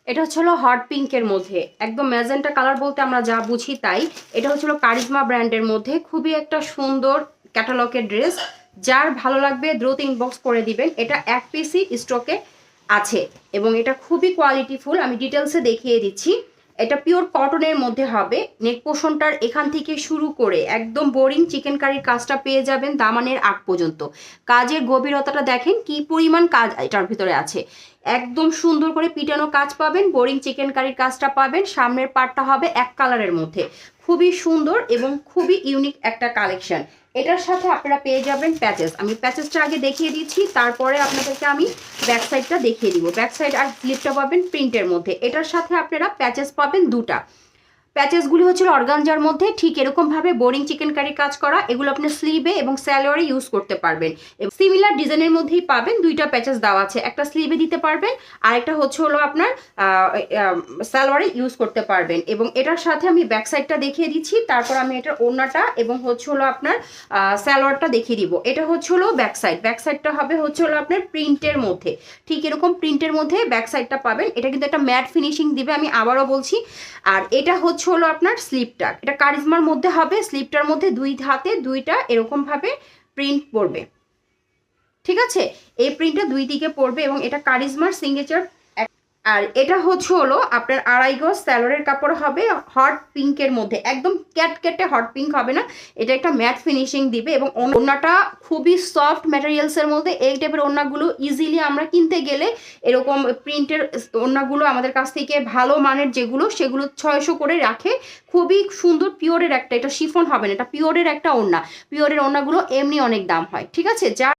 এটা হচ্ছিল হট পিঙ্কের মধ্যে, একদম ম্যাজেন্টা কালার বলতে আমরা যা বুঝি তাই। এটা হচ্ছিল কারিজমা ব্র্যান্ডের মধ্যে, খুবই একটা সুন্দর ক্যাটালগের ড্রেস। যার ভালো লাগবে দ্রুত ইনবক্স করে দিবেন। এটা এক পিসই স্টকে আছে এবং এটা খুবই কোয়ালিটিফুল। আমি ডিটেলসে দেখিয়ে দিচ্ছি। এটা পিওর কটনের মধ্যে হবে। নেক পোর্শনটার এখান থেকে শুরু করে একদম বোরিং চিকেন কারির কাজটা পেয়ে যাবেন দামানের আগ পর্যন্ত। কাজের গভীরতাটা দেখেন কি পরিমাণ কাজ এটার ভিতরে আছে। একদম সুন্দর করে পিটানো কাজ পাবেন, বোরিং চিকেন কারির কাজটা পাবেন। সামনের পার্টটা হবে এক কালারের মধ্যে, খুবই সুন্দর এবং খুবই ইউনিক একটা কালেকশন। এটার সাথে আপনারা পেয়ে যাবেন প্যাচেস। আমি প্যাচেসটা আগে দেখিয়ে দিচ্ছি, তারপরে আপনাদেরকে আমি ব্যাক সাইডটা দেখিয়ে দিব। ব্যাক সাইড আর স্লিপটা পাবেন প্রিন্টের মধ্যে। এটার সাথে আপনারা প্যাচেস পাবেন দুটা। প্যাচেসগুলি হচ্ছে অর্গানজার মধ্যে, ঠিক এরকমভাবে বোরিং চিকেন কারি কাজ করা। এগুলো আপনি স্লিভে এবং স্যালোয়ারে ইউজ করতে পারবেন। সিমিলার ডিজাইনের মধ্যেই পাবেন। দুইটা প্যাচেস দেওয়া আছে, একটা স্লিভে দিতে পারবেন, আরেকটা হচ্ছে হলো আপনার স্যালোয়ারে ইউজ করতে পারবেন। এবং এটার সাথে আমি ব্যাক সাইডটা দেখিয়ে দিচ্ছি, তারপর আমি এটার ওড়নাটা এবং হচ্ছে হলো আপনার স্যালোয়ারটা দেখিয়ে দিব। এটা হচ্ছে হলো ব্যাক সাইড। ব্যাক সাইডটা হবে হচ্ছে হলো আপনার প্রিন্টের মধ্যে, ঠিক এরকম প্রিন্টের মধ্যে ব্যাক সাইডটা পাবেন। এটা কিন্তু একটা ম্যাট ফিনিশিং দিবে, আমি আবারও বলছি। আর এটা হচ্ছে হলো আপনার স্লিপটা, এটা কারিজমার মধ্যে হবে। স্লিপটার মধ্যে দুই হাতে দুইটা এরকম ভাবে প্রিন্ট পড়বে, ঠিক আছে? এই প্রিন্টটা দুই দিকে পড়বে এবং এটা কারিজমার সিগনেচার। আর এটা হচ্ছে হলো আপনার আড়াই গজ স্যালোয়ারের কাপড় হবে হট পিঙ্কের মধ্যে, একদম ক্যাটকেটে হট পিঙ্ক হবে না, এটা একটা ম্যাট ফিনিশিং দিবে। এবং ওড়নাটা খুবই সফট ম্যাটেরিয়ালসের মধ্যে। এই টাইপের ওড়নাগুলো ইজিলি আমরা কিনতে গেলে এরকম প্রিন্টের ওড়নাগুলো আমাদের কাছ থেকে ভালো মানের যেগুলো, সেগুলো 600 করে রাখে। খুবই সুন্দর পিওরের একটা, এটা শিফন হবে না, এটা পিওরের একটা ওড়না। পিওরের ওড়নাগুলো এমনি অনেক দাম হয়, ঠিক আছে? যা